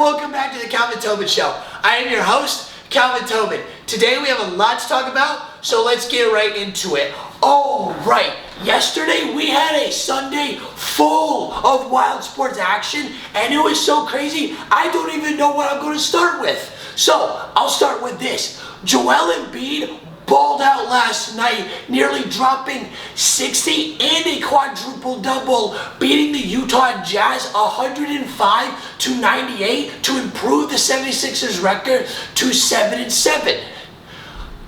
welcome back to the Calvin Tobin Show. I am your host, Calvin Tobin. Today we have a lot to talk about, so let's get right into it. All right, yesterday we had a Sunday full of wild sports action, and it was so crazy, I don't even know what I'm going to start with. So, I'll start with this. Joel Embiid balled out last night, nearly dropping 60 and a quadruple-double, beating the Utah Jazz 105-98 to improve the 76ers record to 7-7.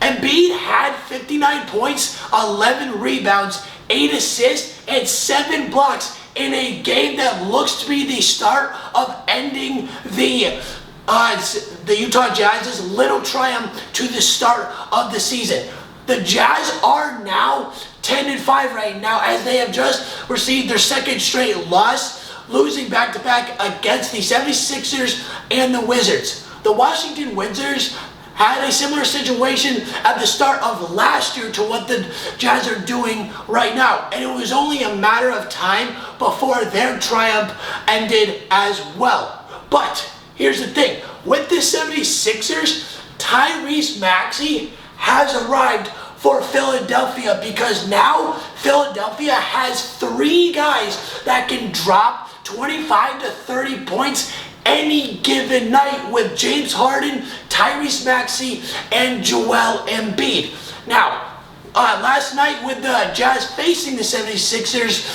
Embiid had 59 points, 11 rebounds, 8 assists, and 7 blocks in a game that looks to be the start of ending the Utah Jazz's little triumph to the start of the season. The Jazz are now 10-5 right now, as they have just received their second straight loss, losing back-to-back against the 76ers and the Wizards. The Washington Wizards had a similar situation at the start of last year to what the Jazz are doing right now, and it was only a matter of time before their triumph ended as well. But here's the thing, with the 76ers, Tyrese Maxey has arrived for Philadelphia, because now Philadelphia has 3 guys that can drop 25 to 30 points any given night, with James Harden, Tyrese Maxey, and Joel Embiid. Now, last night with the Jazz facing the 76ers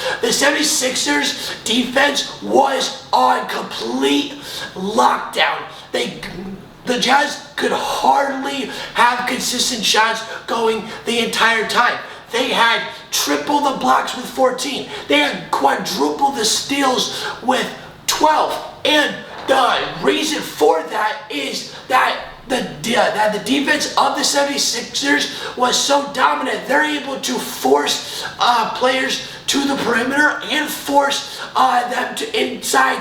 defense was on complete lockdown. The Jazz could hardly have consistent shots going the entire time. They had triple the blocks with 14. They had quadruple the steals with 12. And the reason for that is that the defense of the 76ers was so dominant, they're able to force players to the perimeter and force them to inside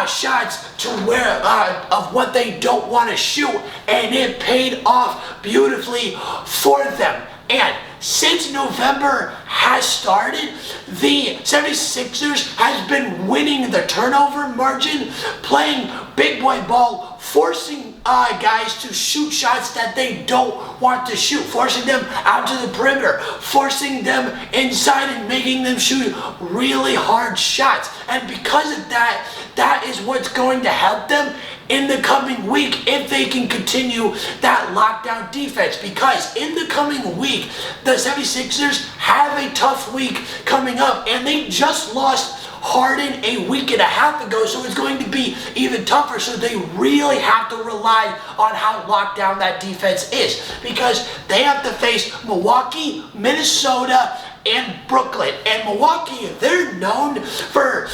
shots to where of what they don't want to shoot, and it paid off beautifully for them. And since November has started, the 76ers has been winning the turnover margin, playing big boy ball, forcing guys to shoot shots that they don't want to shoot, forcing them out to the perimeter, forcing them inside and making them shoot really hard shots. And because of that, that is what's going to help them in the coming week if they can continue that lockdown defense, because in the coming week, the 76ers have a tough week coming up, and they just lost Harden a week and a half ago, so it's going to be even tougher. So they really have to rely on how locked down that defense is, because they have to face Milwaukee, Minnesota, and Brooklyn. And Milwaukee, they're known for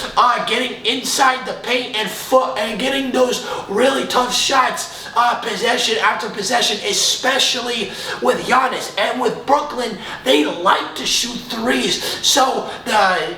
getting inside the paint and getting those really tough shots possession after possession, especially with Giannis. And with Brooklyn, they like to shoot threes. So the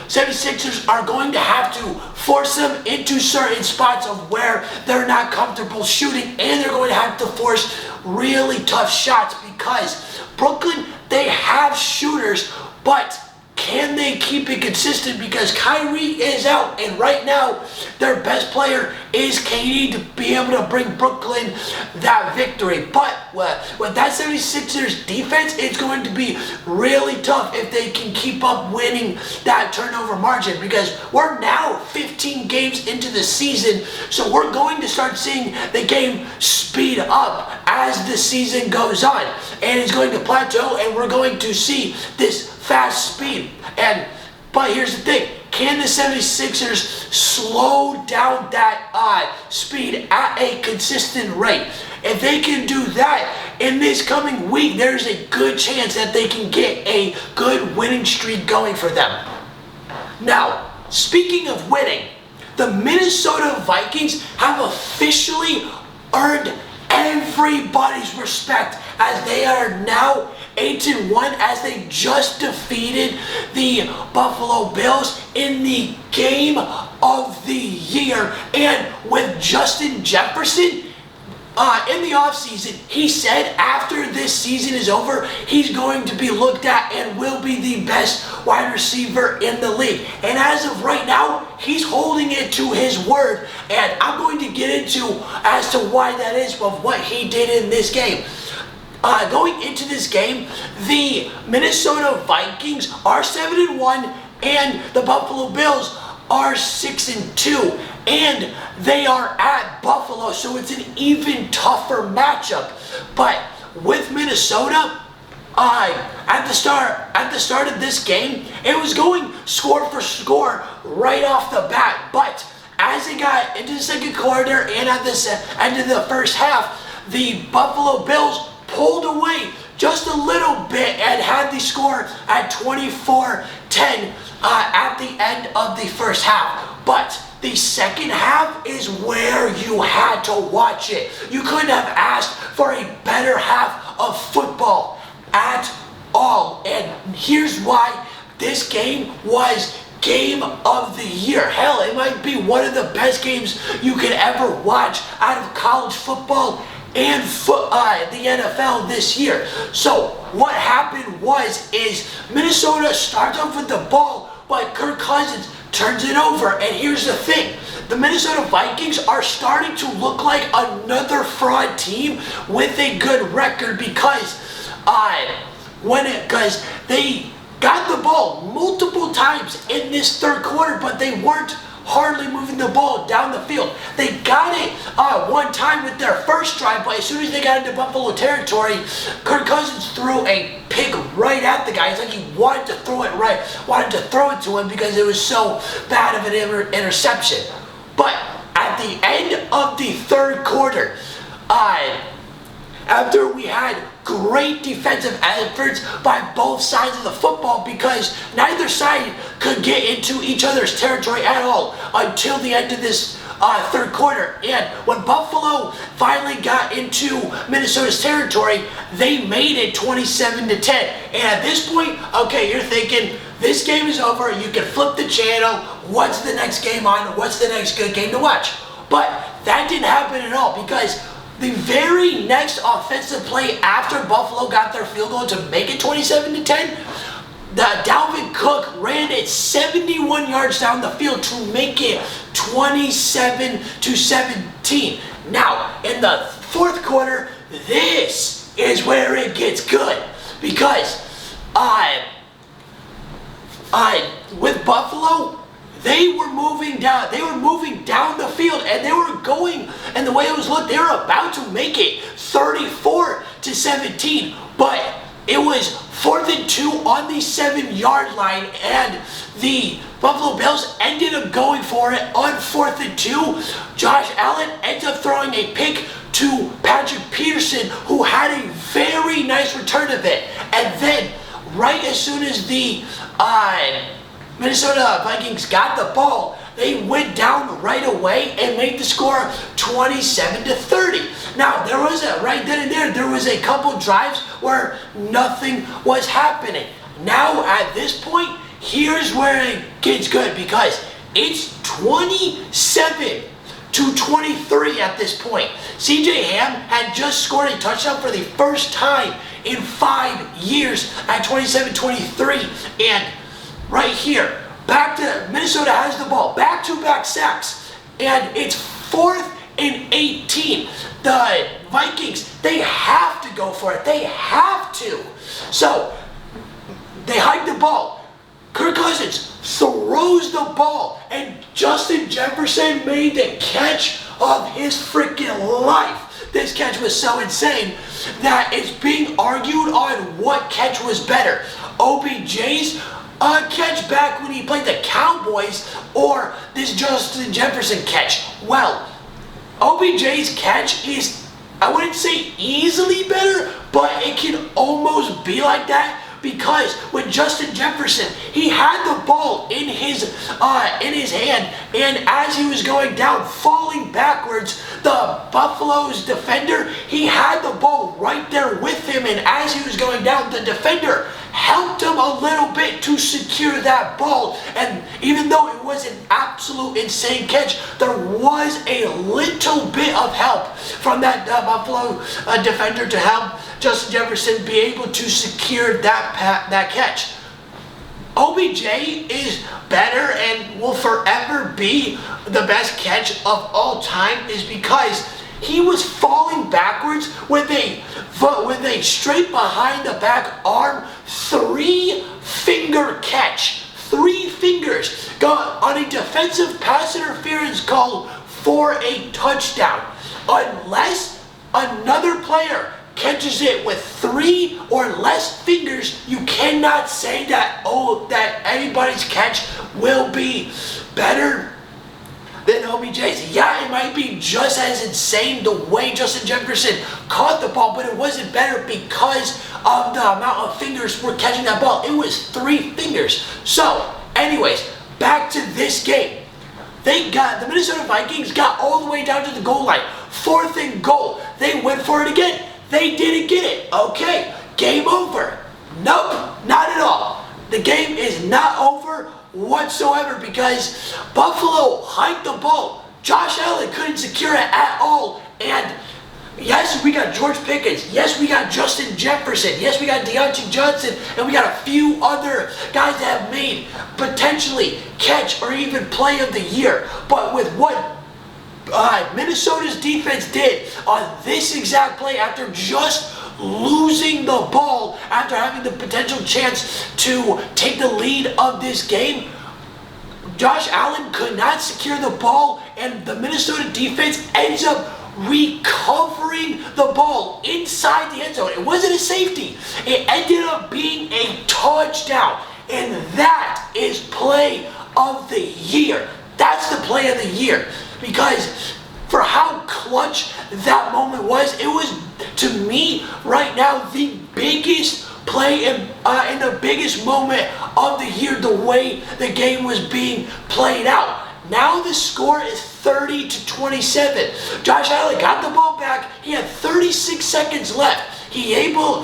76ers are going to have to force them into certain spots of where they're not comfortable shooting, and they're going to have to force really tough shots, because Brooklyn, they have shooters, but can they keep it consistent? Because Kyrie is out, and right now their best player is KD to be able to bring Brooklyn that victory. But with that 76ers defense, it's going to be really tough if they can keep up winning that turnover margin, because we're now 15 games into the season, so we're going to start seeing the game speed up as the season goes on, and it's going to plateau, and we're going to see this fast speed. But here's the thing, can the 76ers slow down that speed at a consistent rate? If they can do that in this coming week, there's a good chance that they can get a good winning streak going for them. Now, speaking of winning, the Minnesota Vikings have officially earned everybody's respect, as they are now 8-1, as they just defeated the Buffalo Bills in the game of the year. And with Justin Jefferson, in the offseason, he said after this season is over, he's going to be looked at and will be the best wide receiver in the league. And as of right now, he's holding it to his word. And I'm going to get into as to why that is of what he did in this game. Going into this game, the Minnesota Vikings are 7-1 and the Buffalo Bills are 6-2, and they are at Buffalo, so it's an even tougher matchup. But with Minnesota, at the start of this game, it was going score for score right off the bat. But as it got into the second quarter and at the end of the first half, the Buffalo Bills pulled away just a little bit and had the score at 24-10 at the end of the first half. But the second half is where you had to watch it. You couldn't have asked for a better half of football at all. And here's why this game was game of the year. Hell, it might be one of the best games you could ever watch out of college football and the NFL this year. So what happened is Minnesota starts off with the ball, but Kirk Cousins turns it over. And here's the thing. The Minnesota Vikings are starting to look like another fraud team with a good record because they got the ball multiple times in this third quarter, but they weren't hardly moving the ball down the field. They got it one time with their first drive, but as soon as they got into Buffalo territory, Kirk Cousins threw a pick right at the guy. It's like he wanted to throw it to him because it was so bad of an interception. But at the end of the third quarter, after we had great defensive efforts by both sides of the football because neither side could get into each other's territory at all until the end of this third quarter. And when Buffalo finally got into Minnesota's territory, they made it 27-10. And at this point, okay, you're thinking, this game is over, you can flip the channel, what's the next game on, what's the next good game to watch? But that didn't happen at all because the very next offensive play after Buffalo got their field goal to make it 27-10, Dalvin Cook ran it 71 yards down the field to make it 27-17. Now, in the fourth quarter, this is where it gets good because with Buffalo, they were moving down the field, and they were going, and the way it was looked, they were about to make it 34-17, but it was 4th and 2 on the 7-yard line, and the Buffalo Bills ended up going for it on 4th and 2. Josh Allen ends up throwing a pick to Patrick Peterson, who had a very nice return of it, and then right as soon as the Minnesota Vikings got the ball, they went down right away and made the score 27-30. Now, right then and there was a couple drives where nothing was happening. Now, at this point, here's where it gets good because it's 27-23 at this point. CJ Ham had just scored a touchdown for the first time in 5 years at 27-23, and right here, Minnesota has the ball, back-to-back sacks, and it's 4th and 18. The Vikings, they have to go for it. They have to. So, they hike the ball. Kirk Cousins throws the ball, and Justin Jefferson made the catch of his freaking life. This catch was so insane that it's being argued on what catch was better. OBJ's catch back when he played the Cowboys or this Justin Jefferson catch. Well, OBJ's catch is, I wouldn't say easily better, but it can almost be like that because with Justin Jefferson, he had the ball in his hand, and as he was going down, falling backwards, the Buffalo's defender, he had the ball right there with him, and as he was going down, the defender helped him a little bit to secure that ball. And even though it was an absolute insane catch, there was a little bit of help from that Buffalo defender to help Justin Jefferson be able to secure that catch. OBJ is better and will forever be the best catch of all time, is because he was falling backwards with a straight behind the back arm 3-finger catch. 3 fingers got on a defensive pass interference call for a touchdown. Unless another player catches it with 3 or less fingers, you cannot say that anybody's catch will be better than OBJ's. Yeah, it might be just as insane the way Justin Jefferson caught the ball, but it wasn't better because of the amount of fingers were catching that ball. It was 3 fingers. So, anyways, back to this game. The Minnesota Vikings got all the way down to the goal line. 4th and goal. They went for it again. They didn't get it. Okay, game over. Nope, not at all. The game is not over whatsoever because Buffalo hiked the ball. Josh Allen couldn't secure it at all. And yes, we got George Pickens. Yes, we got Justin Jefferson. Yes, we got Deontay Johnson. And we got a few other guys that have made potentially catch or even play of the year. But with what Minnesota's defense did on this exact play, after just losing the ball, after having the potential chance to take the lead of this game, Josh Allen could not secure the ball, and the Minnesota defense ends up recovering the ball inside the end zone. It wasn't a safety. It ended up being a touchdown, and that is play of the year. That's the play of the year. Because for how clutch that moment was, it was, to me, right now, the biggest play and the biggest moment of the year, the way the game was being played out. Now the score is 30-27. Josh Allen got the ball back. He had 36 seconds left. He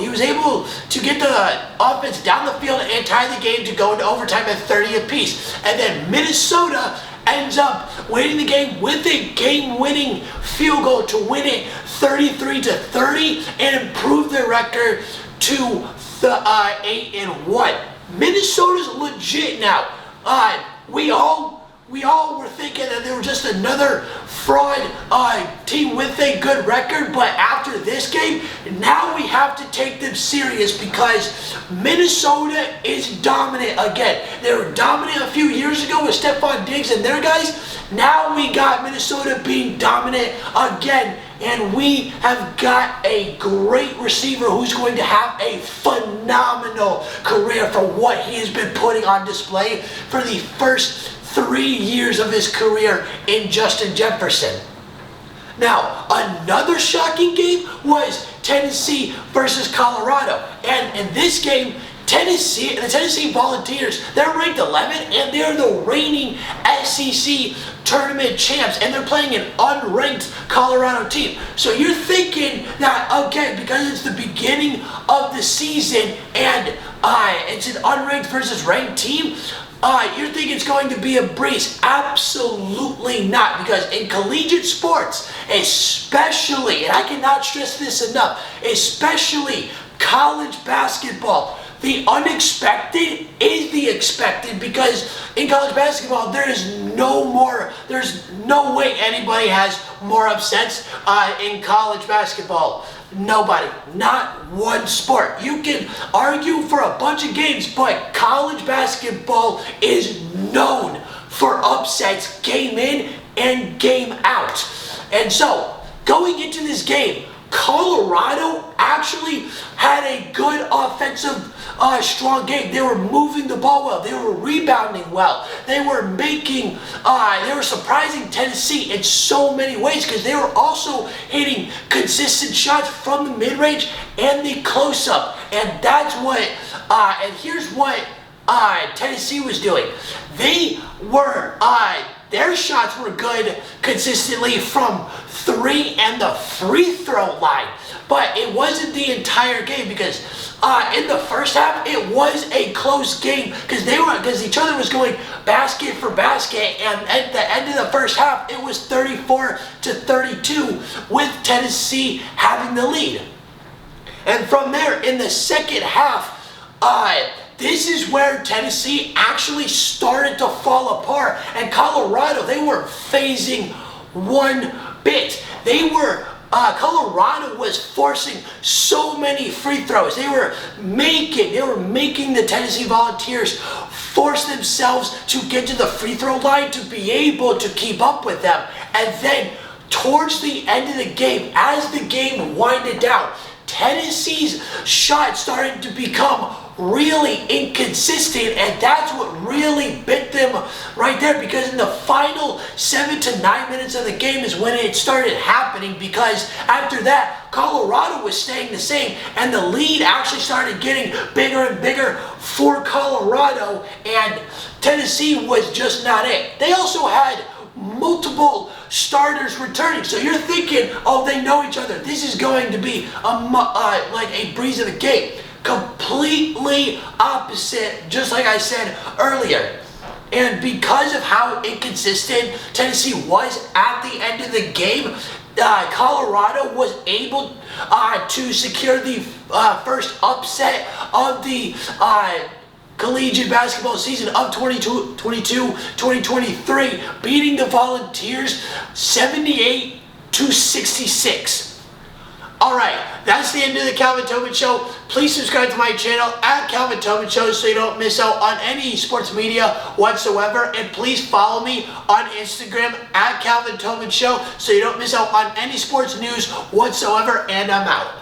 was able to get the offense down the field and tie the game to go into overtime at 30 apiece. And then Minnesota ends up winning the game with a game-winning field goal to win it 33-30 and improve their record to 8-1. Minnesota's legit now. We all were thinking that they were just another fraud team with a good record, but after this game, now we have to take them serious because Minnesota is dominant again. They were dominant a few years ago with Stephon Diggs and their guys. Now we got Minnesota being dominant again, and we have got a great receiver who's going to have a phenomenal career for what he has been putting on display for the first 3 years of his career in Justin Jefferson. Now, another shocking game was Tennessee versus Colorado. And in this game, the Tennessee Volunteers, they're ranked 11th and they're the reigning SEC tournament champs, and they're playing an unranked Colorado team. So you're thinking that, okay, because it's the beginning of the season and it's an unranked versus ranked team, you think it's going to be a breeze. Absolutely not, because in collegiate sports, especially, and I cannot stress this enough, especially college basketball, the unexpected is the expected, because in college basketball, there's no way anybody has more upsets in college basketball. Nobody. Not one sport. You can argue for a bunch of games, but college basketball is known for upsets game in and game out. And so, going into this game, Colorado actually had a good offensive strong game. They were moving the ball well. They were rebounding well. They were surprising Tennessee in so many ways because they were also hitting consistent shots from the mid-range and the close-up. And that's what, and here's what Tennessee was doing. They were their shots were good consistently from 3 and the free throw line. But it wasn't the entire game because in the first half it was a close game because each other was going basket for basket, and at the end of the first half it was 34-32 with Tennessee having the lead. And from there in the second half, this is where Tennessee actually started to fall apart, and Colorado, they weren't phasing one bit. Colorado was forcing so many free throws. They were making the Tennessee Volunteers force themselves to get to the free throw line to be able to keep up with them. And then towards the end of the game, as the game winded down, Tennessee's shot started to become really inconsistent, and that's what really bit them right there, because in the final 7 to 9 minutes of the game is when it started happening, because after that Colorado was staying the same and the lead actually started getting bigger and bigger for Colorado, and Tennessee was just not it. They also had multiple starters returning, so you're thinking, oh, they know each other, this is going to be like a breeze of the game. Completely opposite, just like I said earlier. And because of how inconsistent Tennessee was at the end of the game, Colorado was able to secure the first upset of the collegiate basketball season of 2022-2023, beating the Volunteers 78-66. Alright, that's the end of the Calvin Tobin Show. Please subscribe to my channel at Calvin Tobin Show so you don't miss out on any sports media whatsoever. And please follow me on Instagram at Calvin Tobin Show so you don't miss out on any sports news whatsoever. And I'm out.